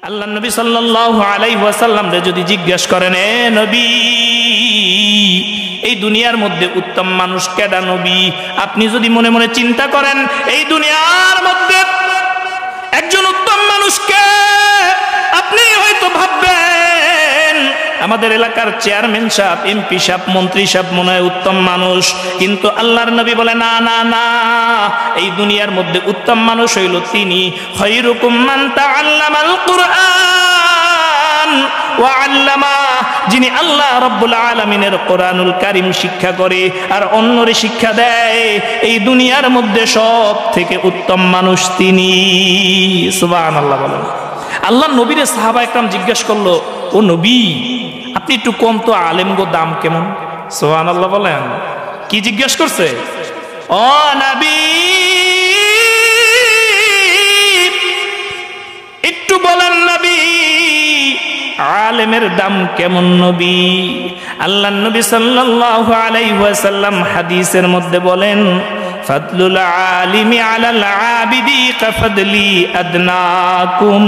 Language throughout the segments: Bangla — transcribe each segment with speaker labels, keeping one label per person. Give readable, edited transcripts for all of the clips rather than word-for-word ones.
Speaker 1: আল্লাহ নবী সাল্লাল্লাহু আলাইহি ওয়াসাল্লাম রে যদি জিজ্ঞেস করেন, এ নবী, এই দুনিয়ার মধ্যে উত্তম মানুষ কেডা নবী? আপনি যদি মনে মনে চিন্তা করেন এই দুনিয়ার মধ্যে একজন উত্তম মানুষকে, আপনি হয়তো ভাববেন আমাদের এলাকার চেয়ারম্যান সাহেব, এমপি সাহেব, মন্ত্রী সাহেব মনে হয় উত্তম মানুষ। কিন্তু আল্লাহর নবী বলে, না না না, এই দুনিয়ার মধ্যে উত্তম মানুষ হইল তিনি, খায়রুকুম মান তাআল্লামাল কুরআন ওয়া আল্লামা, যিনি আল্লাহ রাব্বুল আলামিনের কোরআনুল কারীম শিক্ষা করে আর অন্যরে শিক্ষা দেয়। এই দুনিয়ার মধ্যে সব থেকে উত্তম মানুষ তিনি। সুবহানাল্লাহ বলেন। আল্লাহ নবীরে সাহাবা একরাম জিজ্ঞেস করলো, ও নবী, আপনি একটু কম তো, আলেম গো দাম কেমন? সুবহানাল্লাহ বলেন। কি জিজ্ঞেস করছে? ও নবী, একটু বলেন নবী, আলেমের দাম কেমন নবী? আল্লাহ নবী সাল্লাল্লাহু আলাইহি ওয়াসাল্লাম হাদিসের মধ্যে বলেন, ফাদলুল আলিমি আলাল আবিদি কাফাদলি আদনাকুম।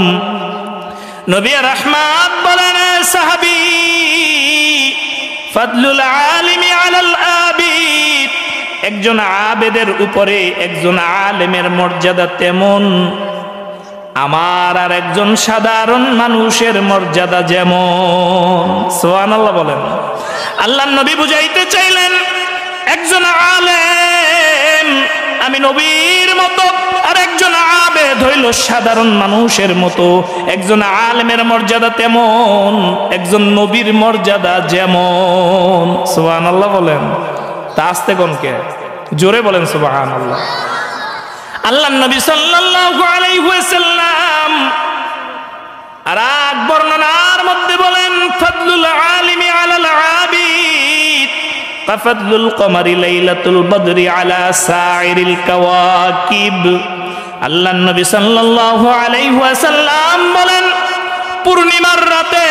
Speaker 1: নবী রাহমাত বলেন, সাহাবী, ফাদলুল আলিমি আলাল আবিদ, একজন আবেদের উপরে একজন আলেমের মর্যাদা তেমন আমার আর একজন সাধারণ মানুষের মর্যাদা যেমন। সুবহানাল্লাহ বলেন। আল্লাহর নবী বুঝাইতে চাইলেন, একজন আলেম আমি নবীর মতো, আর একজন আবেদ হইল সাধারণ মানুষের মতো। একজন আলেমের মর্যাদা তেমন, একজন নবীর মর্যাদা যেমন। সুবহানাল্লাহ বলেন। তা আস্তে কোনকে, জোরে বলেন সুবহানাল্লাহ। আল্লাহ নবী সাল্লাল্লাহু আলাইহি ওয়াসাল্লাম আর এক বর্ণনার মধ্যে বলেন, ফাদলুল আলিমি আলাল আবিদ কাফাদলুল কমারি লাইলাতুল বদরি আলা সাইরিল কাওয়াকিব। আল্লাহ নবী সাল্লাল্লাহু আলাইহি ওয়াসাল্লাম বলেন, পূর্ণিমার রাতে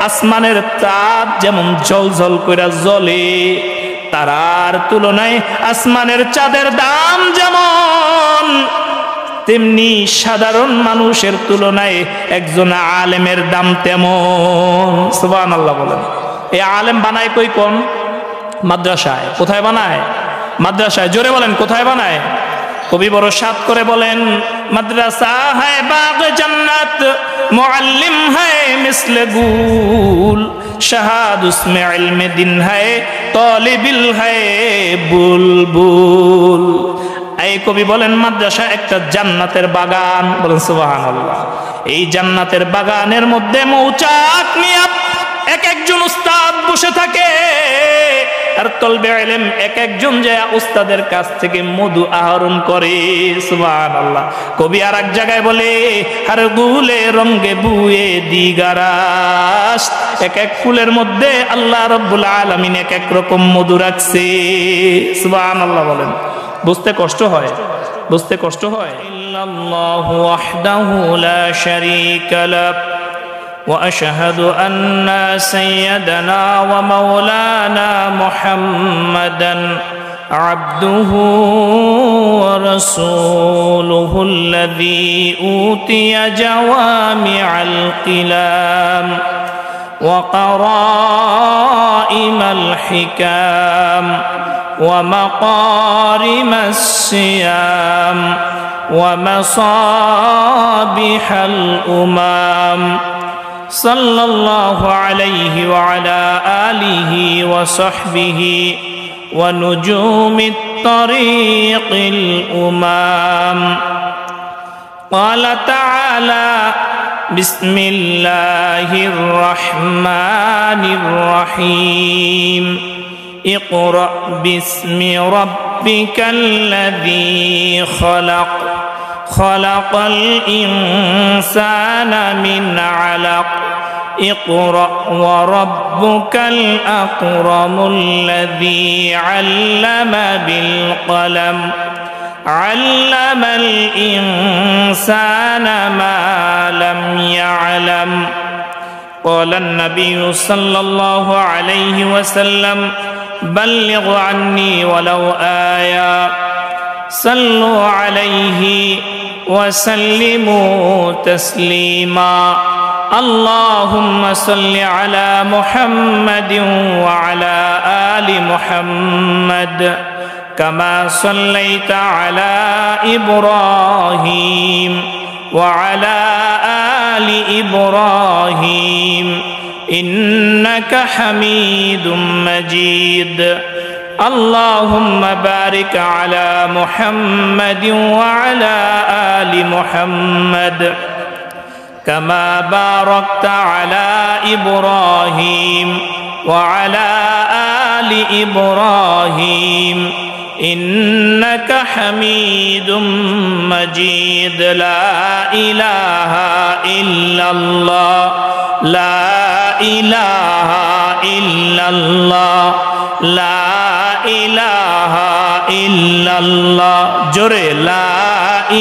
Speaker 1: আসমানের চাঁদ যেমন ঝলঝল কইরা জ্বলে, তারার তুলনায় আসমানের চাঁদের দাম যেমন, তেমনি সাধারণ মানুষের তুলনায় একজন আলেমের দাম তেমন। সুবহানাল্লাহ বলেন। এই আলেম বানায় কই কোন? মাদ্রাসায়। কোথায় বানায়? মাদ্রাসায়। জোরে বলেন, কোথায় বানায়? কবি বড় সাত করে বলেন, মাদ্রাসা হ্যায় বাগ জান্নাত, মুআল্লিম হ্যায় মিসলে গুল, শাহাদ উসমে ইলমে দিন হ্যায়, তালিবিল হ্যায় বুলবুল। এই কবি বলেন, মাদ্রাসা একটা জান্নাতের বাগান। বলেন সুবহানাল্লাহ। এই জান্নাতের বাগানের মধ্যে মৌচাক নিয়ে এক একজন উস্তাদ বসে থাকে, আর তলবে ইলম এক একজন যায় উস্তাদের কাছ থেকে মধু আহরণ করে। সুবহানাল্লাহ। কবি আর এক জায়গায় বলে, হর গুলে রঙ্গে বুয়ে দিগারাস, এক এক ফুলের মধ্যে আল্লাহ রাব্বুল আলামিন এক এক রকম মধু রাখছে। সুবহানাল্লাহ বলেন। বুঝতে কষ্ট হয়, বুঝতে কষ্ট হয়। ইল্লাল্লাহু ওয়াহদাহু লা শারীকা লাহ وأشهد أن سيدنا ومولانا محمدا عبده ورسوله الذي أوتي جوامع الكلام وقرائم الحكام ومقارم الصيام ومصابيح الأمام، صلى الله عليه وعلى آله وصحبه ونجوم الطريق الأمام. قال تعالى: بسم الله الرحمن الرحيم. اقرأ باسم ربك الذي خلق، خلق الإنسان من علق. اقرأ وربك الأكرم الذي علم بالقلم، علم الإنسان ما لم يعلم. قال النبي صلى الله عليه وسلم: بلغ عني ولو آية. صلوا عليه وسلموا تسليما اللهم صل على محمد وعلى آل محمد كما صليت على إبراهيم وعلى آل إبراهيم إنك حميد مجيد اللهم بارك على محمد وعلى آل محمد كما باركت على إبراهيم وعلى آل إبراهيم إنك حميد مجيد لا إله إلا الله لا إله إلا الله لا إله إلا الله জোরে লা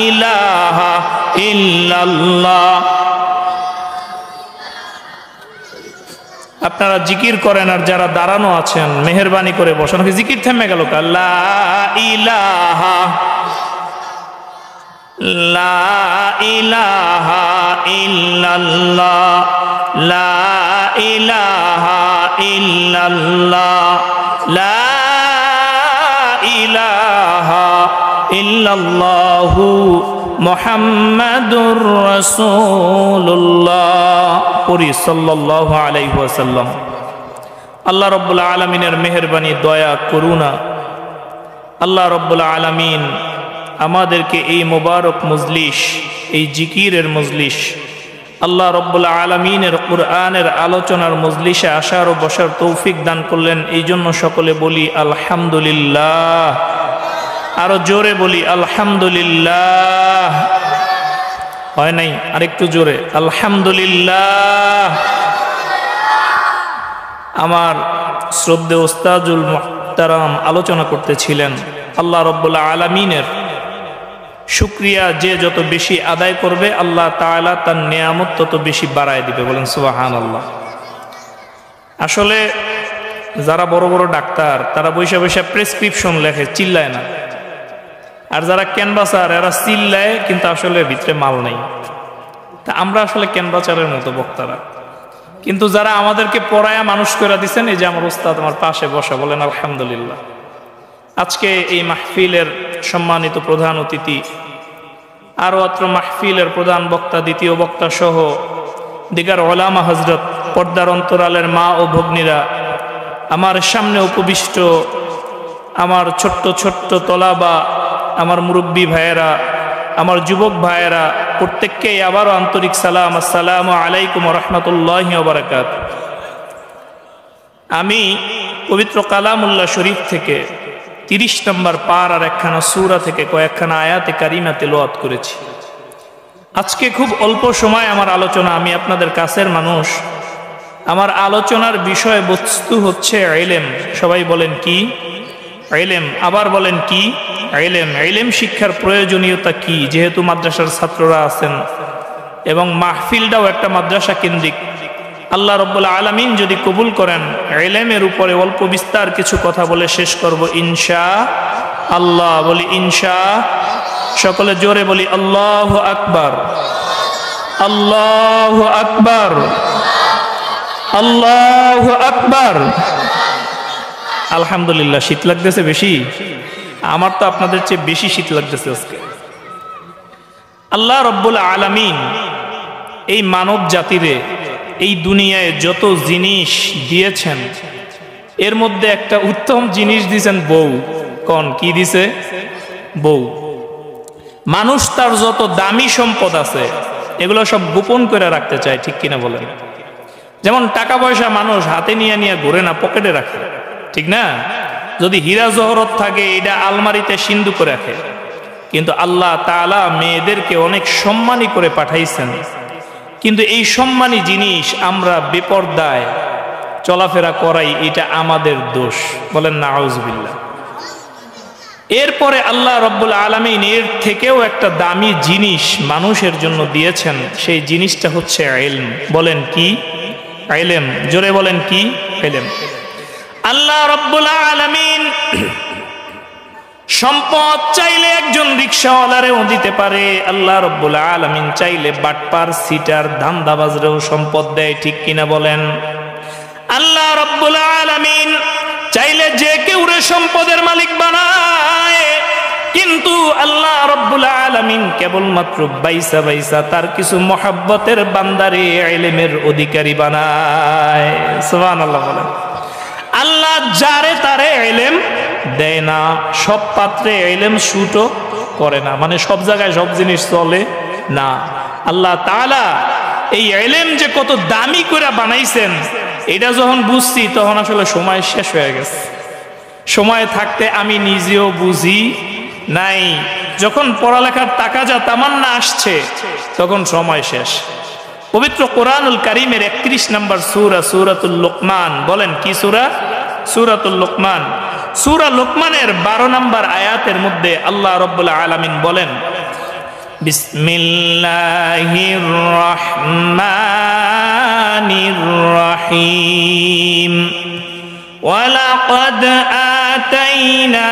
Speaker 1: ইলাহা ইল্লাল্লাহ। আপনারা জিকির করেন আর যারা দাঁড়ানো আছেন মেহেরবানি করে বসেন। জিকির থেমে গেল কা লা ইলাহা লা ইলাহা ইল্লাল্লাহ লা ইলাহা ইল্লাল্লাহ লা ইলাহা ইল্লাল্লাহু মুহাম্মাদুর রাসূলুল্লাহ পড়ি সাল্লাল্লাহু আলাইহি ওয়াসাল্লাম। আল্লাহ রাব্বুল আলামিনের মেহেরবানি দয়া করুণা আল্লাহ রাব্বুল আলামিন আমাদেরকে এই মোবারক মজলিস এই জিকিরের মজলিস আল্লাহ রাব্বুল আলামিনের কুরআনের আলোচনার মজলিসে আসার ও বসার তৌফিক দান করলেন। এই জন্য সকলে বলি আলহামদুলিল্লাহ। আরো জোরে বলি আলহামদুলিল্লাহ। হয় নাই, আরেকটু জোরে আলহামদুলিল্লাহ। আমার শ্রদ্ধেয় ওস্তাজুল মুহতারাম আলোচনা করতেছিলেন আল্লাহ রাব্বুল আলামিনের শুকরিয়া যে যত বেশি আদায় করবে আল্লাহ তাআলা তার নিয়ামত তত বেশি বাড়ায় দিবে। বলেন সুবহানাল্লাহ। আসলে যারা বড় বড় ডাক্তার তারা বৈশা বৈশা প্রেসক্রিপশন লেখে, চিল্লায় না। আর যারা ক্যানভাসার এরা চিল্লায় কিন্তু আসলে ভিতরে মাল নেই। তা আমরা আসলে ক্যানভাসারের মতো বক্তারা, কিন্তু যারা আমাদেরকে পড়ায়া মানুষ করে দিচ্ছেন, এই যে আমার উস্তাদ আমার পাশে বসা, বলেন আলহামদুলিল্লাহ। আজকে এই মাহফিলের সম্মানিত প্রধান অতিথি, আরো অত্র মাহফিলের প্রধান বক্তা, দ্বিতীয় বক্তা সহ দিগার ওলামা হজরত, পর্দার অন্তরালের মা ও ভগ্নীরা, আমার সামনে উপবিষ্ট আমার ছোট্ট ছোট্ট তলাবা, আমার মুরব্বী ভাইয়েরা, আমার যুবক ভাইয়েরা, প্রত্যেককেই আবারও আন্তরিক সালাম, আসসালামু আলাইকুম ওয়া রাহমাতুল্লাহি ওয়া বারাকাতুহু। আমি পবিত্র কালামুল্লাহ শরীফ থেকে 30 নম্বর পার আর একখানা সূরা থেকে কয়েকখানা আয়াতে কারিমা তেলাওয়াত করেছি। আজকে খুব অল্প সময় আমার আলোচনা, আমি আপনাদের কাছের মানুষ, আমার আলোচনার বিষয়বস্তু হচ্ছে ইলম। সবাই বলেন কি? ইলম। আবার বলেন কি? ইলম। ইলম শিক্ষার প্রয়োজনীয়তা কি, যেহেতু মাদ্রাসার ছাত্ররা আছেন এবং মাহফিলটাও একটা মাদ্রাসা কেন্দ্রিক। আল্লাহ রাব্বুল আলামিন যদি কবুল করেন, ইলমের উপরে অল্প বিস্তার কিছু কথা বলে শেষ করব ইনশাআল্লাহ। বলি ইনশাআল্লাহ। সকলে জোরে বলি আল্লাহু আকবার, আল্লাহু আকবার, আল্লাহু আকবার। আলহামদুলিল্লাহ। শীত লাগতেছে বেশি? আমার তো আপনাদের চেয়ে বেশি শীত লাগতেছে আজকে। আল্লাহ রাব্বুল আলামিন এই মানব জাতিরে এই দুনিয়ায় যত জিনিস দিয়েছেন এর মধ্যে একটা উত্তম জিনিস দিয়েছেন বউ। কোন কি দিছে? বউ। মানুষ তার যত দামি সম্পদ আছে এগুলো সব গোপন করে রাখতে চায়, ঠিক কিনা বলেন? যেমন টাকা পয়সা মানুষ হাতে নিয়ে নিয়ে ঘুরে না, পকেটে রাখে, ঠিক না? যদি হীরা জহরত থাকে এটা আলমারিতে সিন্ধু করে রাখে। কিন্তু আল্লাহ তাআলা মেয়েদেরকে অনেক সম্মানী করে পাঠাইছেন, কিন্তু এই সম্মানী জিনিস আমরা বেপরদায় চলাফেরা করাই, এটা আমাদের দোষ। বলেন নাউজুবিল্লাহ। এরপরে আল্লাহ রাব্বুল আলামিন এর থেকেও একটা দামি জিনিস মানুষের জন্য দিয়েছেন, সেই জিনিসটা হচ্ছে ইলম। বলেন কি? ইলম। জোরে বলেন কি? ইলম। আল্লাহ রাব্বুল আলামিন সম্পদ চাইলে একজন রিকশাওয়ালারেও দিতে পারে, আল্লাহ রাব্বুল আলামিন চাইলে বাটপার সিটার ধান্দাবাজরেও সম্পদ দেয়, ঠিক কিনা বলেন? আল্লাহ রাব্বুল আলামিন চাইলে যে কেউরে সম্পদের মালিক বানায়, কিন্তু আল্লাহ রাব্বুল আলামিন কেবলমাত্র বাইসা বাইসা তার কিছু মহাব্বতের বান্দারে ইলমের অধিকারী বানায়। সুবহানাল্লাহ বলেন। আল্লাহ যারে তারে ইলম দেয় না, সব পাত্রে ইলম শুটও করে না, মানে সব জায়গায় সব জিনিস চলে না। আল্লাহ তাআলা এই ইলম যে কত দামি করে বানাইছেন, এটা যখন বুঝছি তখন আসলে সময় শেষ হয়ে গেছে। সময় থাকতে আমি নিজেও বুঝি নাই, যখন পড়ালেখার তাকাজা তামান্না আসছে তখন সময় শেষ। পবিত্র কোরআনুল কারীমের 31 নম্বর সূরা, সূরাতুল লুকমান, বলেন কি সূরা? সূরাতুল লুকমান। সূরা লুকমানের 12 নম্বর আয়াতের মধ্যে আল্লাহ রাব্বুল আলামিন বলেন, বিসমিল্লাহির রহমানির রহিম, ওয়ালাকাদ আতাইনা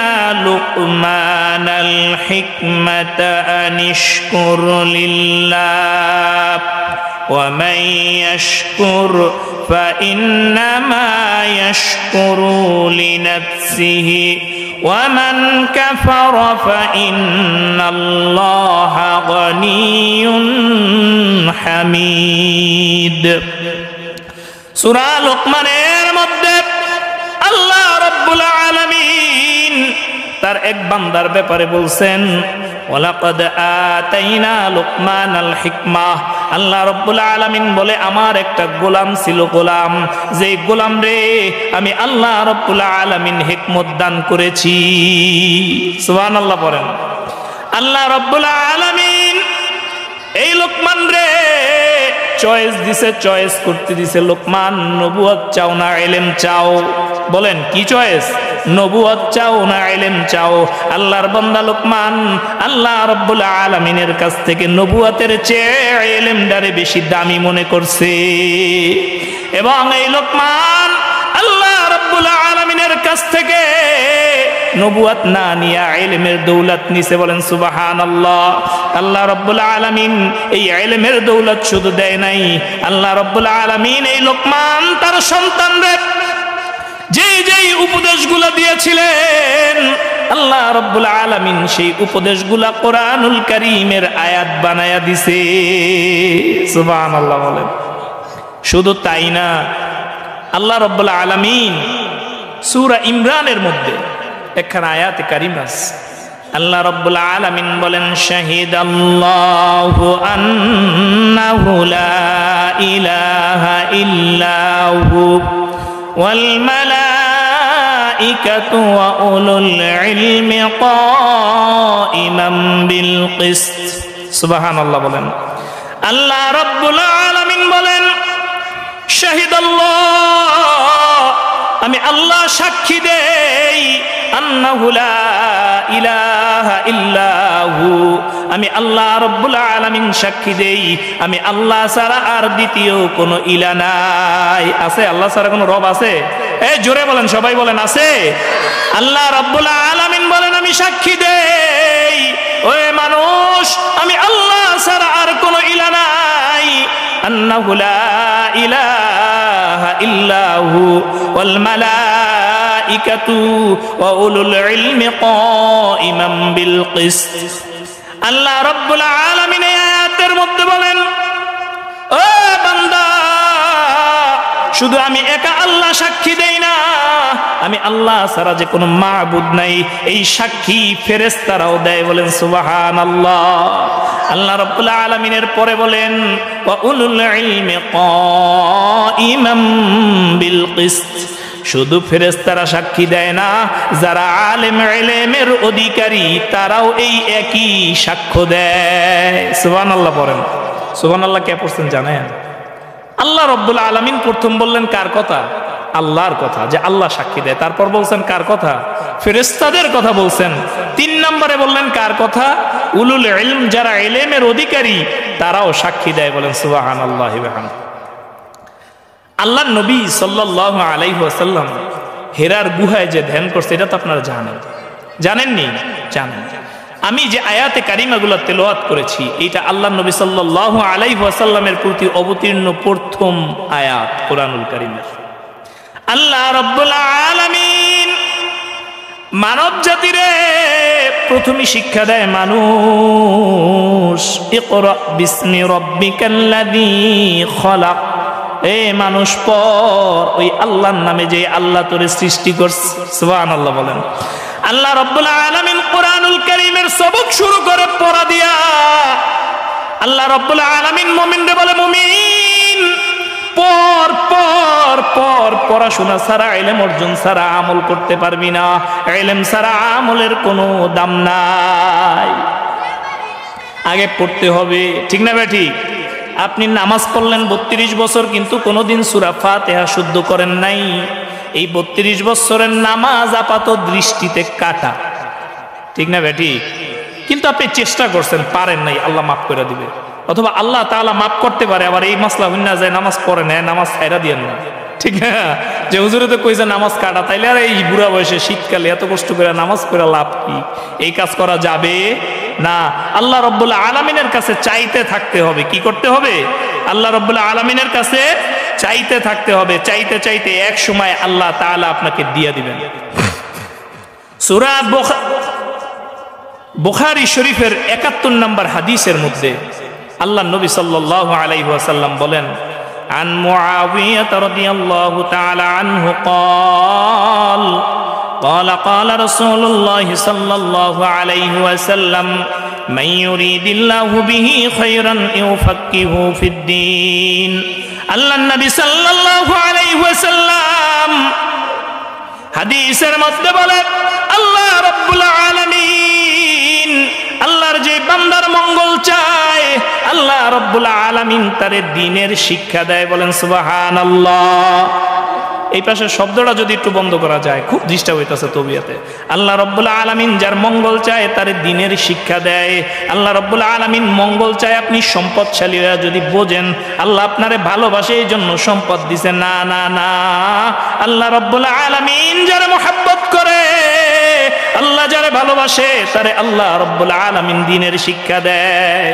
Speaker 1: লুকমানাল হিকমাতা আনিশকুর লিল্লাহ ওয়া মান ইয়াশকুর ফাইন্নামা ইয়াশকুরু লিনাফসিহি ওয়া মান কাফারা ফাইন্নাল্লাহা গনিয়্যুন হামিদ। সূরা লুকমানের মধ্যে আল্লাহ রাব্বুল আলামিন তার এক বান্দার ব্যাপারে বলছেন, ওয়ালাকাদ আতাইনা লুকমানাল হিকমাহ। আল্লাহ রাব্বুল আলামিন বলে, আমার একটা গোলাম ছিল, গোলাম, যেই গোলাম রে আমি আল্লাহ রাব্বুল আলামিন হিকমত দান করেছি। সুবহানাল্লাহ বলেন। আল্লাহ রাব্বুল আলামিন এই লোকমান রে চয়েস দিছে, চয়েস করতে দিছে। লোকমান, নবুয়ত চাও না ইলম চাও? বলেন কি চয়েস? নবুয়ত চাও না ইলম চাও? আল্লাহর বান্দা লোকমান আল্লাহ রাব্বুল আলামিনের কাছ থেকে নবুয়তের চেয়ে ইলমটারে বেশি দামি মনে করছে, এবং এই লোকমান আল্লাহ রাব্বুল আলামিনের কাছ থেকে নবুয়ত না নিয়া ইলমের দৌলত নিছে। বলেন সুবহানাল্লাহ। আল্লাহ রাব্বুল আলামিন এই ইলমের দৌলত শুধু দেয় নাই, আল্লাহ রাব্বুল আলামিন এই লোকমান তার সন্তানদের যেই উপদেশগুলো দিয়েছিলেন, আল্লাহ রাব্বুল আলামিন সেই উপদেশগুলা কোরআনুল কারীমের আয়াত বানায়া দিছে। সুবহানাল্লাহ বলেন। শুধু তাই না, আল্লাহ রাব্বুল আলামিন সূরা ইমরানের মধ্যে একখানা আয়াতে কারিমা আছে। আল্লাহ রাব্বুল আলামিন বলেন, শাহিদাল্লাহু আন্নাহু লা ইলাহা ইল্লাহু ওয়াল মালাইকাতু ওয়া উলুল ইলমি কাইমান বিল কিসত। সুবহানাল্লাহ বলেন। আল্লাহ রাব্বুল আলামিন বলেন, শাহিদাল্লাহ, আমি আল্লাহ সাক্ষী দেই, আন্নাহু লা ইলাহা ইল্লাহু, আমি আল্লাহ রাব্বুল আলামিন সাক্ষী দেই, আমি আল্লাহ ছাড়া আর দ্বিতীয় কোনো ইলা নাই। আছে আল্লাহ ছাড়া কোনো রব আছে? এই জোরে বলেন, সবাই বলেন আছে। আল্লাহ রাব্বুল আলামিন বলেন, আমি সাক্ষী দেই, ওই মানুষ, আমি আল্লাহ ছাড়া আর কোনো ইলা নাই। আন্নাহু লা ইলাহা ইল্লাহু ওয়াল মালাইকাতু ওয়া উলুল ইলমি কাইমান বিল কিসত। আল্লাহ রাব্বুল আলামিন এই আয়াতের মধ্যে বলেন, ও বান্দা, শুধু আমি একা আল্লাহ সাক্ষী দেই না, আমি আল্লাহ ছাড়া যে কোনো মাবুদ নাই, এই সাক্ষী ফেরেশতারাও দেয়। বলেন সুবহানাল্লাহ। আল্লাহ রাব্বুল আলামিনের পরে বলেন, ওয়া উলুল ইলমি কাইমান বিল কিসত। শুধু ফেরেশতারা সাক্ষী দেয় না, যারা আলেম ইলমের অধিকারী তারাও এই একই সাক্ষ্য দেয়। সুবহানাল্লাহ পড়েন। সুবহানাল্লাহ কে পড়ছেন জানেন? আল্লাহ রাব্বুল আলামিন প্রথম বললেন কার কথা? আল্লাহর কথা, যে আল্লাহ সাক্ষী দেয়। তারপর বলছেন কার কথা? ফেরেশতাদের কথা বলছেন। 3 নম্বরে বললেন কার কথা? উলুল ইলম, যারা ইলমের অধিকারী তারাও সাক্ষী দেয়। বলেন সুবহানাল্লাহি ওয়া বিহামদিহি। আল্লাহর নবী সাল্লাল্লাহু আলাইহি ওয়াসাল্লাম হেরার গুহায় যে ধ্যান করছে, এটা তো আপনারা জানেন। জানেননি? জানেন। আমি যে আয়াতে কারিমাগুলো তেলাওয়াত করেছি এটা আল্লাহ নবী সাল্লাল্লাহু আলাইহি ওয়াসাল্লামের প্রতি অবতীর্ণ প্রথম আয়াত কোরআনুল কারীমের। আল্লাহ রাব্বুল আলামিন মানব জাতিরে প্রথমে শিক্ষা দেয় মানুষ, ইকরা বিসমি রাব্বিকাল্লাযী খলাক। এ মানুষ পড় ওই আল্লাহর নামে যে আল্লাহ তোরে সৃষ্টি করছে। সুবহানাল্লাহ বলেন। আল্লাহ রাব্বুল আলামিন কোরআনুল কারীমের সবক শুরু করে পড়া দিয়া আল্লাহ রাব্বুল আলামিন মুমিনরে বলে, মুমিন পড় পড় পড়, পড়াশোনা ছাড়া ইলম অর্জন ছাড়া আমল করতে পারবি না, ইলম ছাড়া আমলের কোনো দাম নাই। আগে পড়তে হবে, ঠিক না বেঠি? আপনি নামাজ পড়লেন 32 বছর কিন্তু কোনোদিন সূরা ফাতিহা শুদ্ধ করেন নাই। এই 32 বছরের নামাজ আপাত দৃষ্টিতে কাটা, ঠিক না বেঠি? কিন্তু আপনি চেষ্টা করছেন, পারেন নাই, আল্লাহ মাফ করে দিবে। অথবা আল্লাহ তাআলা মাফ করতে পারে, আবার এই মাসলা হইনা যায় নামাজ পড়ে না, নামাজ ছাইরা দিয়েন না, ঠিক না? যে হুজুরে তো কইছে নামাজ কাটা, তাইলে আর এই বুড়া বয়সে শীতকালে এত কষ্ট করে নামাজ পড়া লাভ কি? এই কাজ করা যাবে না। আল্লাহ রাব্বুল আলামিনের কাছে চাইতে থাকতে হবে। কি করতে হবে? আল্লাহ রাব্বুল আলামিনের কাছে চাইতে থাকতে হবে। চাইতে চাইতে এক সময় আল্লাহ তাআলা আপনাকে দিয়ে দিবেন। সূরা বুখারী শরীফের 71 নম্বর হাদিসের মধ্যে আল্লাহ নবী সাল্লাল্লাহু আলাইহি ওয়াসাল্লাম বলেন, আন মুআবিয়া রাদিয়াল্লাহু তাআলা আনহু قال قال رسول الله صلى الله عليه وسلم من يريد الله به خيرا يفقهه في الدين। আল্লাহ নবী সাল্লাল্লাহু আলাইহি ওয়াসাল্লাম হাদিসের মধ্যে বলেন, আল্লাহ রাব্বুল আলামিন আল্লাহর যে বান্দার মঙ্গল চায় আল্লাহ রাব্বুল আলামিন তারে দ্বীনের শিক্ষা দেয়। বলেন সুবহানাল্লাহ। এই পাশে শব্দটা যদি একটু বন্ধ করা যায়, খুব ডিস্টার্ব হইতাছে তবিয়াতে। আল্লাহ রাব্বুল আলামিন যার মঙ্গল চায় তারে দ্বীনের শিক্ষা দেয়। আল্লাহ রাব্বুল আলামিন মঙ্গল চায় আপনি সম্পদশালী হয়ে যদি বোঝেন আল্লাহ আপনারে ভালোবাসে এই জন্য সম্পদ দিছে, না না না। আল্লাহ রাব্বুল আলামিন যারে মুহাব্বত করে, আল্লাহ যারে ভালোবাসে তারে আল্লাহ রাব্বুল আলামিন দ্বীনের শিক্ষা দেয়।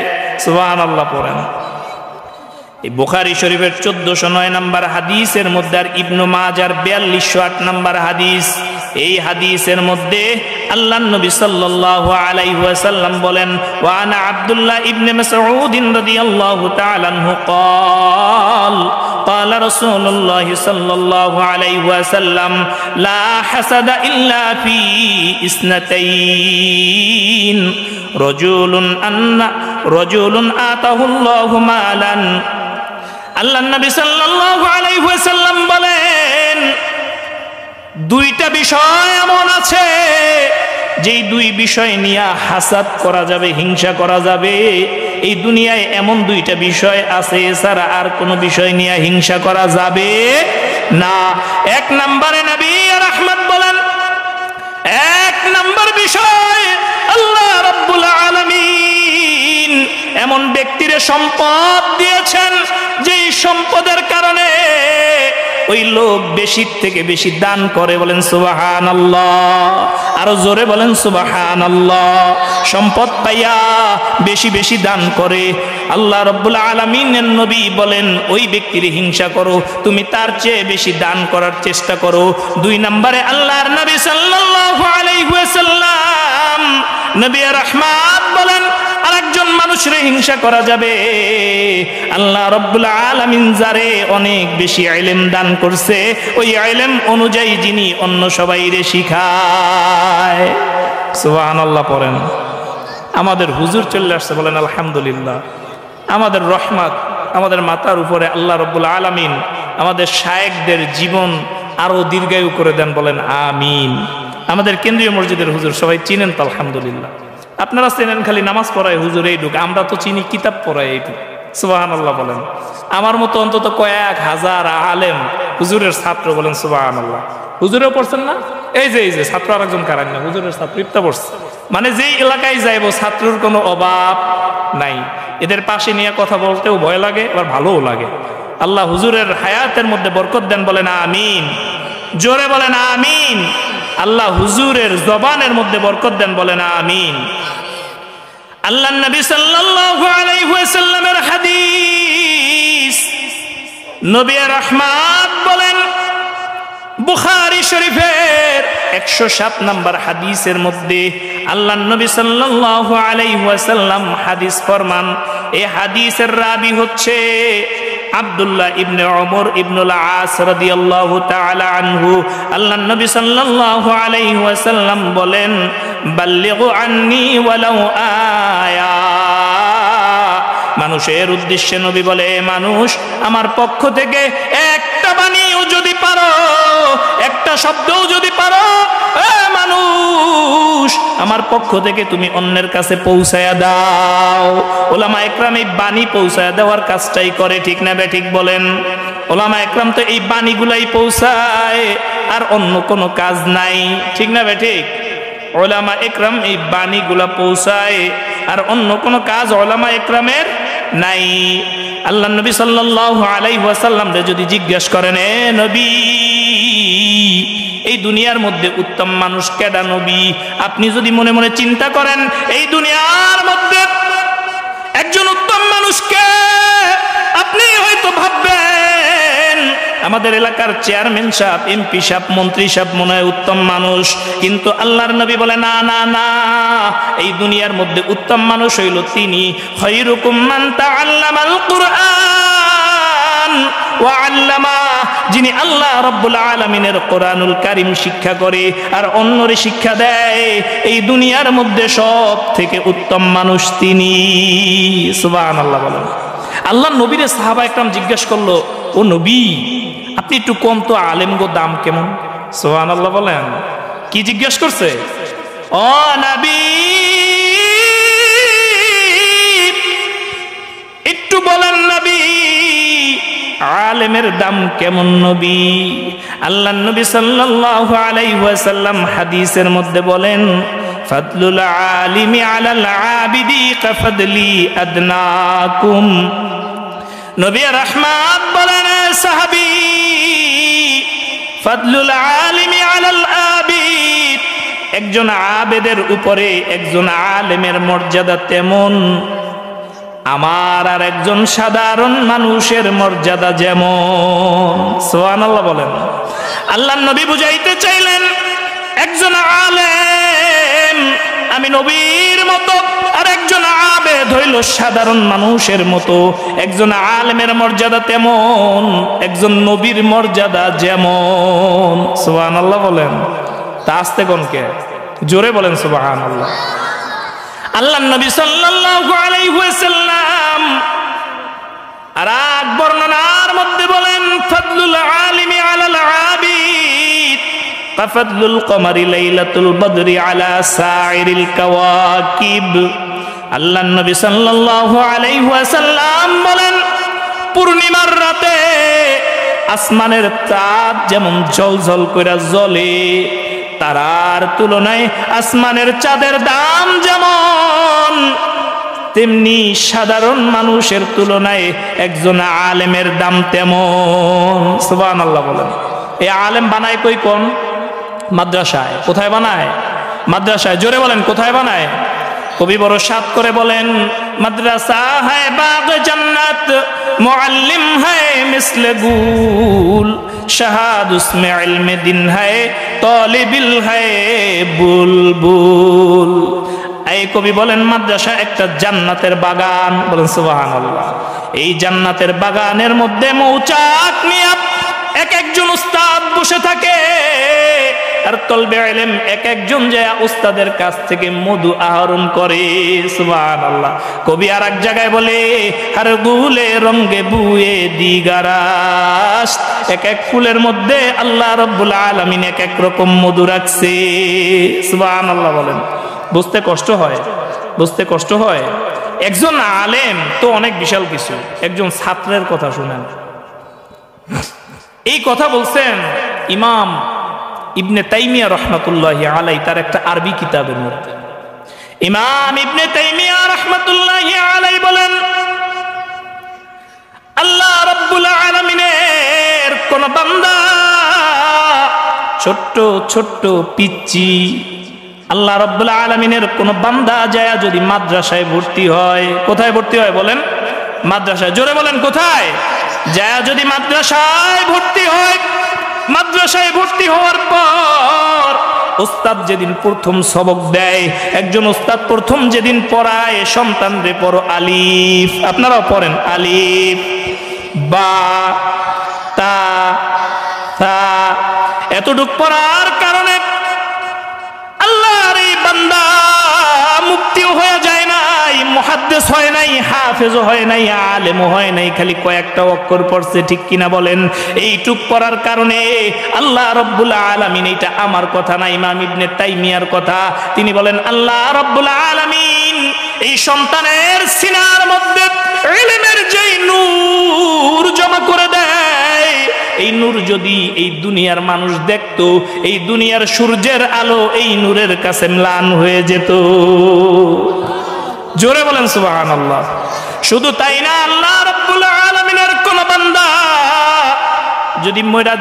Speaker 1: সুবহানাল্লাহ পড়েন। এই বুখারী শরীফের 1409 নম্বর হাদিসের মধ্যে আর ইবনু মাজার 4208 নম্বর হাদিস, এই হাদিসের মধ্যে আল্লাহর নবী সাল্লাল্লাহু আলাইহি ওয়াসাল্লাম বলেন, ওয়া আনা আব্দুল্লাহ ইবনে মাসউদ রাদিয়াল্লাহু তাআলা আনহু قال قال رسول الله صلى الله عليه وسلم لا حسد إلا في اثنتين رجل آتاه الله مالا। আল্লাহ নবী সাল্লাল্লাহু আলাইহি ওয়াসাল্লাম বলেন, দুইটা বিষয় এমন আছে যেই দুই বিষয় নিয়ে হাসাদ করা যাবে, হিংসা করা যাবে। এই দুনিয়ায় এমন দুইটা বিষয় আছে, এছাড়া আর কোনো বিষয় নিয়ে হিংসা করা যাবে না। এক নম্বরে নবী রাহমাত বলেন, এক নম্বর বিষয় আল্লাহ রাব্বুল আলামিন এমন ব্যক্তিরে সম্পদ দিয়েছেন যেই সম্পদের কারণে ওই লোক বেশি থেকে বেশি দান করে। বলেন সুবহানাল্লাহ, আরো জোরে বলেন সুবহানাল্লাহ। সম্পদ পাইয়া বেশি বেশি দান করে। আল্লাহ রাব্বুল আলামিনের নবী বলেন, ওই ব্যক্তির হিংসা করো, তুমি তার চেয়ে বেশি দান করার চেষ্টা করো। দুই নম্বরে আল্লাহর নবী সাল্লাল্লাহু আলাইহি ওয়াসাল্লাম নবী রাহমাত বলেন, আরেকজন মানুষের হিংসা করা যাবে। আল্লাহ রাব্বুল আলামিন যারে অনেক বেশি ইলম দান করছে, ওই ইলম অনুযায়ী যিনি অন্য সবাইরে শিখায়। সুবহানাল্লাহ পড়েন। আমাদের হুজুর চলে আসছে, বলেন আলহামদুলিল্লাহ। আমাদের রহমত আমাদের মাথার উপরে আল্লাহ রাব্বুল আলামিন আমাদের শায়েখদের জীবন আরো দীর্ঘায়ু করে দেন, বলেন আমিন। আমাদের কেন্দ্রীয় মসজিদের হুজুর সবাই চিনেন তো আলহামদুলিল্লাহ। আপনারা চেনেন খালি নামাজ পড়ায় হুজুর এইটুক, আমরা তো চিনি কিতাব পড়ায় এইটুক। সুবহানাল্লাহ বলেন। আমার মতো অন্তত কয়েক হাজার আলেম হুজুরের ছাত্র, বলেন সুবহানাল্লাহ। হুজুরেও পড়ছেন না? এই যে ছাত্র আরেকজন কারান না, হুজুরের ছাত্র ইফতা পড়ছে। মানে যেই এলাকায় যাইব ছাত্রর কোনো অভাব নাই। এদের পাশে নিয়ে কথা বলতেও ভয় লাগে, আবার ভালোও লাগে। আল্লাহ হুজুরের হায়াতের মধ্যে বরকত দেন, বলেন আমিন। জোরে বলেন আমিন। আল্লাহ হুজুরের জবানের মধ্যে বরকত দেন, বলেন আমিন। আল্লাহ নবী সাল্লাল্লাহু আলাইহি ওয়াসাল্লামের হাদিস, নবী রাহমাত বলেন বুখারী শরীফের 107 নম্বর হাদিসের মধ্যে আল্লাহ নবী সাল্লাল্লাহু আলাইহি ওয়াসাল্লাম হাদিস ফরমান, এই হাদিসের রাবি হচ্ছে আব্দুল্লাহ ইবনে ওমর ইবনুল আস রাদিয়াল্লাহু তাআলা আনহু। আল্লাহ নবী সাল্লাল্লাহু আলাইহি ওয়াসাল্লাম বলেন, বাল্লিগু আন্নী ওয়ালাউ আয়া। মানুষের উদ্দেশ্যে নবী বলে, মানুষ আমার পক্ষ থেকে একটা বাণীও যদি পারো, একটা শব্দও যদি পারো, মানুষ আমার পক্ষ থেকে তুমি অন্যের কাছে পৌঁছায়া দাও। ওলামা একরাম এই বাণী পৌঁছায়া দেওয়ার কাজটাই করে, ঠিক না বে ঠিক বলেন? ওলামা একরাম তো এই বাণীগুলাই পৌঁছায়, আর অন্য কোনো কাজ নাই, ঠিক না বে ঠিক? ওলামা একরাম এই বাণীগুলা পৌঁছায়, আর অন্য কোনো কাজ ওলামা একরামের নাই। আল্লাহ নবী সাল্লাল্লাহু আলাইহি ওয়াসাল্লাম যদি জিজ্ঞাসা করেন, এ নবী, এই দুনিয়ার মধ্যে উত্তম মানুষ কেডা নবী? আপনি যদি মনে মনে চিন্তা করেন এই দুনিয়ার মধ্যে একজন উত্তম মানুষকে, আপনি হয়তো ভাববেন আমাদের এলাকার চেয়ারম্যান সাহেব, এমপি সাহেব, মন্ত্রী সাহেব মনে হয় উত্তম মানুষ, কিন্তু আল্লাহর নবী বলে না না না, এই দুনিয়ার মধ্যে উত্তম মানুষ হইল তিনি, খায়রুকুম মান তাআল্লামাল কুরআন ওয়া আল্লামা, যিনি আল্লাহ রাব্বুল আলামিনের কোরআনুল কারীম শিক্ষা করে আর অন্যরে শিক্ষা দেয়, এই দুনিয়ার মধ্যে সব থেকে উত্তম মানুষ তিনি। সুবহানাল্লাহ বলেন। আল্লাহ নবীরে সাহাবা একরাম জিজ্ঞাসা করলো, ও নবী, আপনি একটু কম তো, আলেম গো দাম কেমন? সুবহানাল্লাহ বলেন। কি জিজ্ঞাসা করছে? ও নবী, একটু বলেন নবী, আলেমের দাম কেমন নবী? আল্লাহ নবী সাল্লাল্লাহু আলাইহি ওয়াসাল্লাম হাদিসের মধ্যে বলেন, ফাদলুল আলিমি আলাল আবিদি কাফাদলি আদনাকুম। নবী রাহমাত বলেন, সাহাবী, ফাদলুল আলিমি আলাল আবিদ, একজন আবেদের উপরে একজন আলেমের মর্যাদা তেমন আমার আর একজন সাধারণ মানুষের মর্যাদা যেমন। সুবহানাল্লাহ বলেন। আল্লাহ নবী বুঝাইতে চাইলেন, একজন আলেম আমি নবীর মতো, আর একজন আবেদ হইল সাধারণ মানুষের মতো। একজন আলেমের মর্যাদা তেমন, একজন নবীর মর্যাদা যেমন। সুবহানাল্লাহ বলেন। তা আস্তে কোনকে, জোরে বলেন সুবহানাল্লাহ। আল্লাহ নবী সাল্লাল্লাহু আলাইহি ওয়াসাল্লাম আর এক বর্ণনার মধ্যে বলেন, ফাদলুল আলিমি আলাল আবিদ কাফাদলুল কমারি লাইলাতুল বদরি আলা সাইরিল কাওয়াকিব। আল্লাহ নবী সাল্লাল্লাহু আলাইহি ওয়াসাল্লাম বলেন, পূর্ণিমার রাতে আসমানের চাঁদ যেমন ঝলঝল কইরা জ্বলে, তারার তুলনায় আসমানের চাঁদের দাম যেমন, তেমনি সাধারণ মানুষের তুলনায় একজন আলেমের দাম তেমন। সুবহানাল্লাহ বলেন। এই আলেম বানায় কই কোন? মাদ্রাসায়। কোথায় বানায়? মাদ্রাসায়। জোরে বলেন, কোথায় বানায়? কবি বড় সাত করে বলেন, মাদ্রাসা হ্যায় বাগ জান্নাত, মুআল্লিম হ্যায় মিসলে গুল, শাহাদ উসমে ইলমে দিন হ্যায়, তালিবিল হ্যায় বুলবুল। এই কবি বলেন, মাদ্রাসা একটা জান্নাতের বাগান। বলেন সুবহানাল্লাহ। এই জান্নাতের বাগানের মধ্যে মৌচাক নিয়ে এক একজন উস্তাদ বসে থাকে, আর তলবে ইলম এক একজন যায় উস্তাদের কাছ থেকে মধু আহরণ করে। সুবহানাল্লাহ। কবি আর এক জায়গায় বলে, আর গুলে রঙ্গে বুয়ে দিগারাস, এক এক ফুলের মধ্যে আল্লাহ রাব্বুল আলামিন এক এক রকম মধু রাখছে। সুবহানাল্লাহ বলেন। বুঝতে কষ্ট হয়, বুঝতে কষ্ট হয়। একজন আলেম তো অনেক বিশাল কিছু, একজন ছাত্রের কথা শুনেন। এই কথা বলছেন ইমাম ইবনে তাইমিয়া রাহমাতুল্লাহি আলাইহি তার একটা আরবি কিতাবের মধ্যে। ইমাম ইবনে তাইমিয়া রাহমাতুল্লাহি আলাইহি বলেন, আল্লাহ রাব্বুল আলামিনের কোন বান্দা ছোট্ট ছোট্ট পিচ্চি। আল্লাহ রাব্বুল আলামিনের কোন বান্দা যায় যদি মাদ্রাসায় ভর্তি হয়, কোথায় ভর্তি হয় বলেন? মাদ্রাসায়। জোরে বলেন কোথায়? যায় যদি মাদ্রাসায় ভর্তি হয়, মাদ্রাসায় ভর্তি হওয়ার পর উস্তাদ যেদিন প্রথম সবক দেয়, একজন উস্তাদ প্রথম যেদিন পড়ায় সন্তানরে পড়ো আলিফ, আপনারাও পড়েন আলিফ বা তা থা, এতটুক পড়ার কারণে আল্লাহর এই বান্দা মুক্তিও হয়ে যায় নাই, মুহাদ্দিস হয় নাই, হাফেজও হয় নাই, আলেমও হয় নাই, খালি কয়েকটা অক্ষর পড়ছে, ঠিক কিনা বলেন? এইটুক পড়ার কারণে আল্লাহ রাব্বুল আলামিন, এটা আমার কথা না, ইমাম ইবনে তাইমিয়ার কথা, তিনি বলেন আল্লাহ রাব্বুল আলামিন এই সন্তানের সিনার মধ্যে ইলমের যেই নূর জমা করে দেয়, এই নূর যদি এই দুনিয়ার মানুষ দেখতো, এই দুনিয়ার সূর্যের আলো এই নূরের কাছে ম্লান হয়ে যেত। জোরে বলেন সুবহানাল্লাহ। শুধু তাই না, আল্লাহ রাব্বুল আলামিনের কোন বান্দা যদি মরে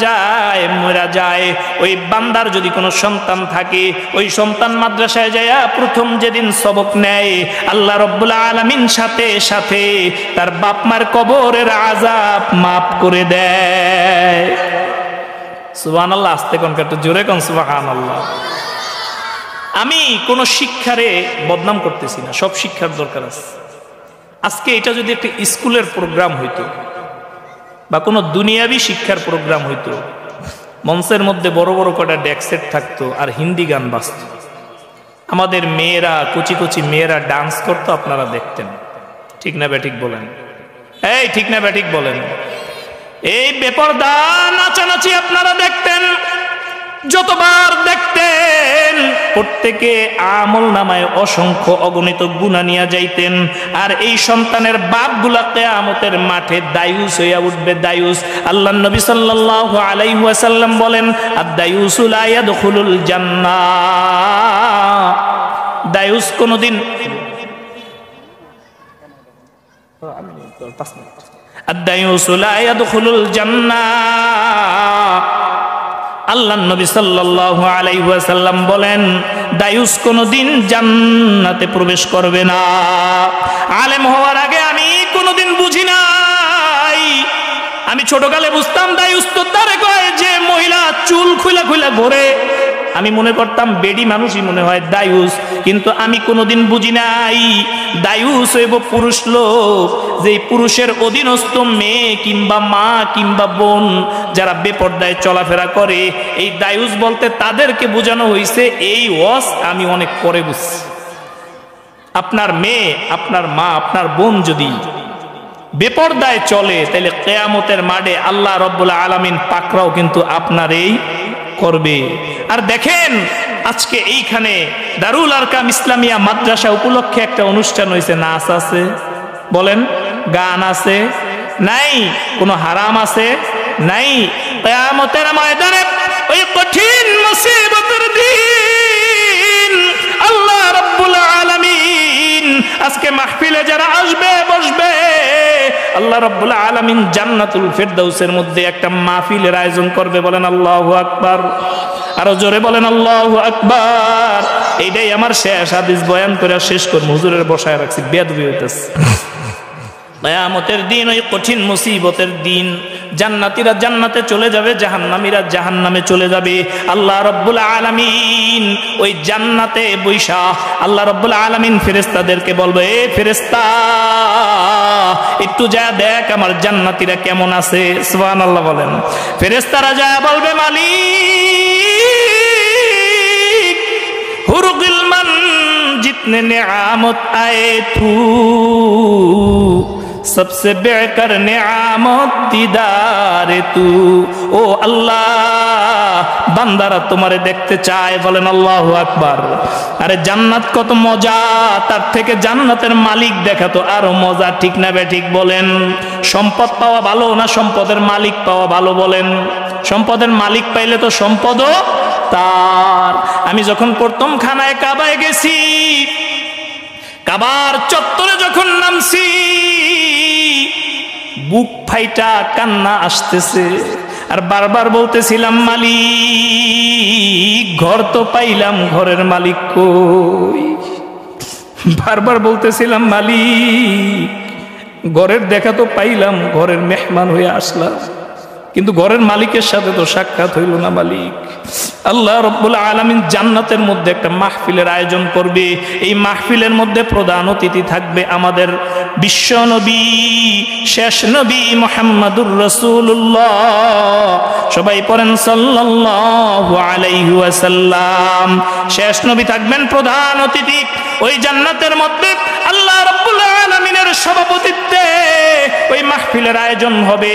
Speaker 1: যায়, ওই বান্দার যদি কোনো সন্তান থাকে, ওই সন্তান মাদ্রাসায় যায় প্রথম যেদিন সবক নেয়, আল্লাহ রাব্বুল আলামিন সাথে সাথে তার বাপ মার কবরের আযাব মাফ করে দেয়। সুবহানাল্লাহ। আস্তে কোন একটু জোরে কোন সুবহানাল্লাহ। আমি কোন শিক্ষারে বদনাম করতেছি না, সব শিক্ষার দরকার আছে। আজকে এটা যদি একটা স্কুলের প্রোগ্রাম হইতো বা কোনো দুনিয়াবি শিক্ষার প্রোগ্রাম হইতো, মঞ্চের মধ্যে বড় বড় কটা ডেস্ক থাকতো আর হিন্দি গান বাজত, আমাদের মেয়েরা, কুচি কুচি মেয়েরা ডান্স করতো, আপনারা দেখতেন। ঠিক না ব্যাঠিক বলেন? এই ঠিক না ব্যাঠিক বলেন? এই বেপরদা নাচানাচি আপনারা দেখতেন, যতবার দেখতেন প্রত্যেকে আমল নামায় অসংখ্য অগণিত গুনাহ নিয়ে যাইতেন। আর এই সন্তানের বাপগুলা কিয়ামতের মাঠে দায়ুস হইয়া উঠবে, দায়ুস। আল্লাহর নবী সাল্লাল্লাহু আলাইহি ওয়াসাল্লাম বলেন, আদ-দায়ুসু লা ইয়াদখুলুল জান্নাহ, দায়ুস কোনদিন আদ-দায়ুসু লা ইয়াদখুলুল জান্নাহ। আল্লাহর নবী সাল্লাল্লাহু আলাইহি ওয়াসাল্লাম বলেন, দায়ুস কোনদিন জান্নাতে প্রবেশ করবে না। আলেম হওয়ার আগে আমি কোনদিন বুঝি নাই, আমি ছোটকালে বুঝতাম দায়ুস তো তারে কয় যে মহিলা চুল খুলা খুলা ঘোরে, আমি মনে করতাম বেডি মানুষই মনে হয় দায়ুস, কিন্তু আমি কোনোদিন বুঝি নাই দায়ুস হইব পুরুষ লোক, যে পুরুষের অধীনস্থ মেয়ে কিংবা মা কিংবা বোন যারা বেপর্দায় চলাফেরা করে, এই দায়ুস বলতে তাদেরকে বোঝানো হয়েছে। এই ওয়াজ আমি অনেক পরে বুঝছি। আপনার মেয়ে, আপনার মা, আপনার বোন যদি বেপর্দায় চলে, তাহলে কিয়ামতের মাঠে আল্লাহ রাব্বুল আলামিন পাকড়াও কিন্তু আপনারই করবে। আর দেখেন, আজকে এইখানে দারুল আরকাম ইসলামিয়া মাদ্রাসা উপলক্ষে একটা অনুষ্ঠান হয়েছে, নাচ আছে, বলেন, গান আছে, নাই কোনো হারাম আছে, নাই। কিয়ামতের ময়দানে ওই কঠিন মুসিবতের দিন আল্লাহ রাব্বুল আলামিন আজকে মাহফিলে যারা আসবে বসবে, আল্লাহ রাব্বুল আলামিন জান্নাতুল ফেরদাউসের মধ্যে একটা মাহফিলের আয়োজন করবে। বলেন আল্লাহু আকবার। আরো জোরে বলেন আল্লাহু আকবার। এইটাই আমার শেষ হাদিস বয়ান করে শেষ করব। হুজুরের বসায় রাখছি, বেয়াদবি হইতেছে। কিয়ামতের দিন, ওই কঠিন মুসিবতের দিন, জান্নাতীরা জান্নাতে চলে যাবে, জাহান্নামীরা জাহান্নামে চলে যাবে। আল্লাহ রাব্বুল আলামিন ওই জান্নাতে বৈশা আল্লাহ রাব্বুল আলামিন ফেরেশতাদেরকে বলবে, এ ফেরেশতা একটু যা দেখ আমার জান্নাতীরা কেমন আছে। সুবহানাল্লাহ বলেন। ফেরেশতারা যায় বলবে, মালিক হুর গিলমান जितने नेआमत आए तू सबसे बेहतर नेआमत दीदार तू। ও আল্লাহ, বান্দারা তোমারে দেখতে চায়। বলেন আল্লাহু আকবার। আরে জান্নাত কত মজা, তার থেকে জান্নাতের মালিক দেখা তো আরো মজা। ঠিক না ঠিক বলেন? সম্পদ পাওয়া ভালো না সম্পদের মালিক পাওয়া ভালো? বলেন। সম্পদের মালিক পাইলে তো সম্পদও তার। আমি যখন প্রথম খানায় কাবায় গেছি, কাবার চত্বরে যখন নামছি, বুক ফাইটা কান্না আসতেছে। আর বারবার বলতেছিলাম মালিক ঘর তো পাইলাম, ঘরের মালিক কই? বারবার বলতেছিলাম মালিক ঘরের দেখা তো পাইলাম, ঘরের মেহমান হয়ে আসলাম, কিন্তু ঘরের মালিকের সাথে তো সাক্ষাৎ হইল না মালিক। আল্লাহ রাব্বুল আলামিন জান্নাতের মধ্যে একটা মাহফিলের আয়োজন করবে। এই মাহফিলের মধ্যে প্রধান অতিথি থাকবে আমাদের বিশ্ব নবী, শেষ নবী মুহাম্মদুর রাসূলুল্লাহ। সবাই পড়েন সাল্লাল্লাহু আলাইহি ওয়াসাল্লাম। শেষ নবী থাকবেন প্রধান অতিথি। ওই জান্নাতের মধ্যে আল্লাহ রাব্বুল আলামিনের সভাপতিত্বে ওই মাহফিলের আয়োজন হবে।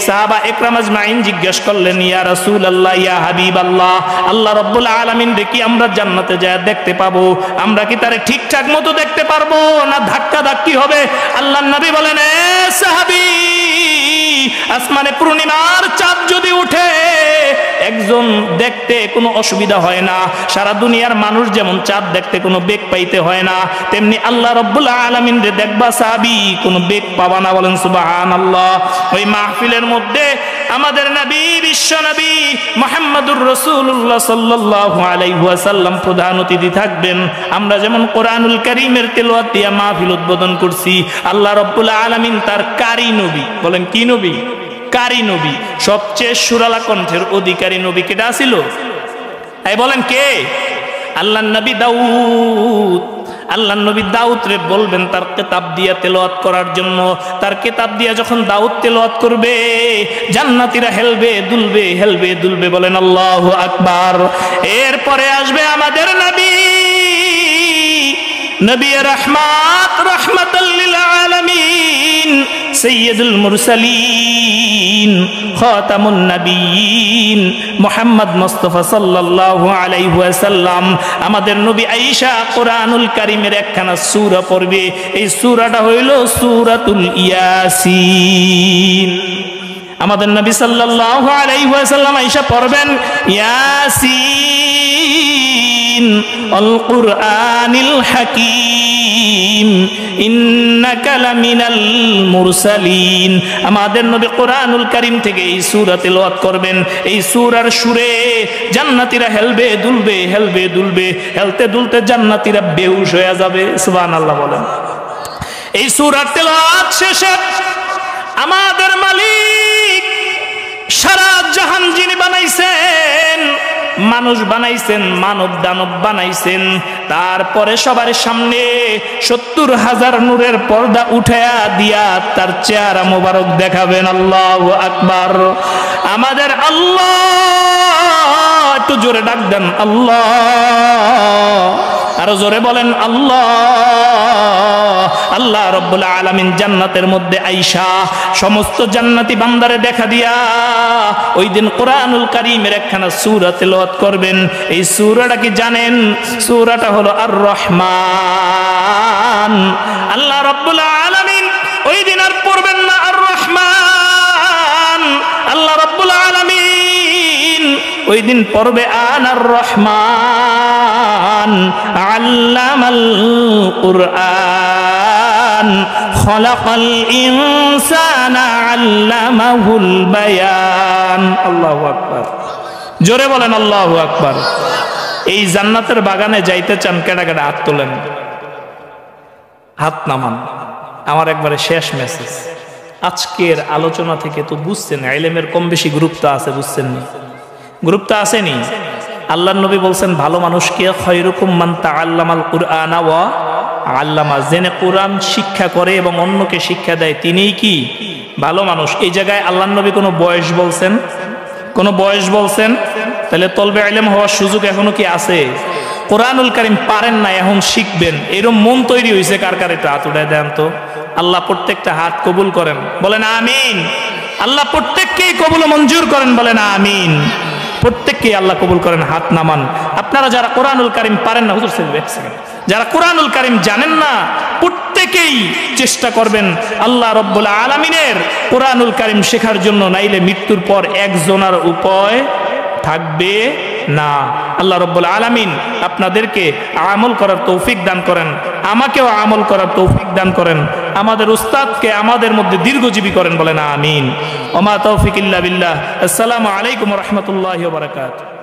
Speaker 1: সাহাবা ইকরাম আজমাইন জিজ্ঞেস করলেন, ইয়া রাসূলুল্লাহ, ইয়া হাবিবাল্লাহ, আল্লাহ রাব্বুল আলামিন রে কি আমরা জান্নাতে যায় দেখতে পাবো? আমরা কি তারে ঠিকঠাক মতো দেখতে পারবো না ধাক্কা ধাক্কি হবে? আল্লাহর নবী বলেন, এ সাহাবী, আসমানে পূর্ণিমার চাঁদ যদি উঠে একজন দেখতে কোনো অসুবিধা হয় না। সারা দুনিয়ার মানুষ যেমন চাঁদ দেখতে কোনো বেগ পাইতে হয় না, তেমনি আল্লাহ রাব্বুল আলামিন রে দেখবা সাহাবী কোনো বেগ পাবা না। বলেন সুবহানাল্লাহ। ওই মাহফিলের মধ্যে আমাদের নবী, বিশ্ব নবী মুহাম্মদুর রাসূলুল্লাহ সাল্লাল্লাহু আলাইহি ওয়াসাল্লাম প্রধান অতিথি থাকবেন। আমরা যেমন কোরআনুল কারীমের তেলাওয়াত দিয়া মাহফিল উদ্বোধন করছি, আল্লাহ রাব্বুল আলামিন তার কারি নবী, বলেন কি নবী? কারি নবী, সবচেয়ে সুরালা কণ্ঠের অধিকারী নবী কেটা ছিল? এই বলেন কে? আল্লাহর নবী দাউদ। আল্লাহর নবী দাউদ রে বলবেন তার কিতাব দিয়া তেলাওয়াত করার জন্য। তার কিতাব দিয়া যখন দাউদ তেলাওয়াত করবে, জান্নাতীরা হেলবে দুলবে, হেলবে দুলবে। বলেন আল্লাহু আকবার। এরপরে আসবে আমাদের নবী, নবী রাহমাত, রাহমাতাল লিল আলামিন, সাইয়্যিদুল মুরসালিন, খাতামুন নবিয়্যিন, মুহাম্মদ মুস্তাফা সাল্লাল্লাহু আলাইহি ওয়াসাল্লাম। আমাদের নবী আয়েশা কোরআনুল কারীমের একখানা সূরা পড়বে। এই সূরাটা হইল সূরাতুল ইয়াসিন। আমাদের নবী সাল্লাল্লাহু আলাইহি ওয়াসাল্লাম আয়েশা পড়বেন, ইয়াসিন আল কুরআনিল হাকীম ইন্নাকা লামিনাল মুরসালিন। আমাদের নবী কোরআনুল কারীম থেকে এই সূরা তেলাওয়াত করবেন। এই সূরার সুরে জান্নাতীরা হেলবে দুলবে, হেলবে দুলবে, হেলতে দুলতে জান্নাতীরা বেহুশ হয়ে যাবে। সুবহানাল্লাহ বলেন। এই সূরার তেলাওয়াত শেষে আমাদের মালিক সারা জাহান যিনি বানাইছেন, মানুষ বানাইছেন, মানব দানব বানাইছেন, তারপরে সবার সামনে ৭০,০০০ নূরের পর্দা উঠায়া দিয়া তার চেহারা মোবারক দেখাবেন। আল্লাহু আকবার। আমাদের আল্লাহ, একটু জোরে ডাক দেন আল্লাহ, আরো জোরে বলেন আল্লাহ। আল্লাহ রাব্বুল আলামিন জান্নাতের মধ্যে আইসা সমস্ত জান্নাতি বান্দারে দেখা দিয়া ওই দিন কোরআনুল কারীমের একখানা সূরা তেলাওয়াত করবেন। এই সূরাটা কি জানেন? সূরাটা হলো আর রহমান। আল্লাহ রাব্বুল আলামিন ওই দিন আর পড়বেন না আর রহমান, আল্লাহ রাব্বুল আলামিন ওই দিন পড়বে আনার রহমান আল্লামাল কুরআন খলাকাল ইনসানা আল্লামাহুল বায়ান। আল্লাহু আকবার। জোরে বলেন আল্লাহু আকবার। এই জান্নাতের বাগানে যাইতে চান? কেডা কেডা হাত তোলেন, হাত নামান। আমার একবারে শেষ মেসেজ। আজকের আলোচনা থেকে তো বুঝছেন ইলমের কম বেশি গুরুত্ব আছে, বুঝছেন নি? গুরুত্ব আসেনি? আল্লাহর নবী বলছেন ভালো মানুষকে খায়রুকুম মান তাআল্লামাল কুরআনা ওয়া আল্লামা, জেনে কোরআন শিক্ষা করে এবং অন্যকে শিক্ষা দেয়, তিনিই কি ভালো মানুষ। এই জায়গায় আল্লাহর নবী কোনো বয়স বলছেন? কোনো বয়স বলছেন? তাহলে তলবে ইলম হওয়ার সুযোগ এখনো কি আছে? কোরআনুল কারীম পারেন না, এখন শিখবেন, এরকম মন তৈরি হয়েছে কার কার? একটু হাত উঠায় দেন তো। আল্লাহ প্রত্যেকটা হাত কবুল করেন, বলেন আমিন। আল্লাহ প্রত্যেককেই কবুল মঞ্জুর করেন, বলেন আমিন। প্রত্যেককে আল্লাহ কবুল করেন। হাত নামান। আপনারা যারা কোরআনুল কারীম পারেন না, হুজুর সাহেব এক সেকেন্ড, যারা কোরআনুল কারীম জানেন না, প্রত্যেকেই চেষ্টা করবেন আল্লাহ রাব্বুল আলামিনের কোরআনুল কারীম শেখার জন্য, নাইলে মৃত্যুর পর একজনের উপায় থাকবে না। আল্লাহ রাব্বুল আলামিন আপনাদেরকে আমল করার তৌফিক দান করেন, আমাকেও আমল করার তৌফিক দান করেন, আমাদের উস্তাদকে আমাদের মধ্যে দীর্ঘজীবী করেন, বলেন আমিন। ওমা তৌফিক ইল্লা বিল্লাহ। আসসালামু আলাইকুম ওয়া রাহমাতুল্লাহি ওয়া বারাকাতুহু।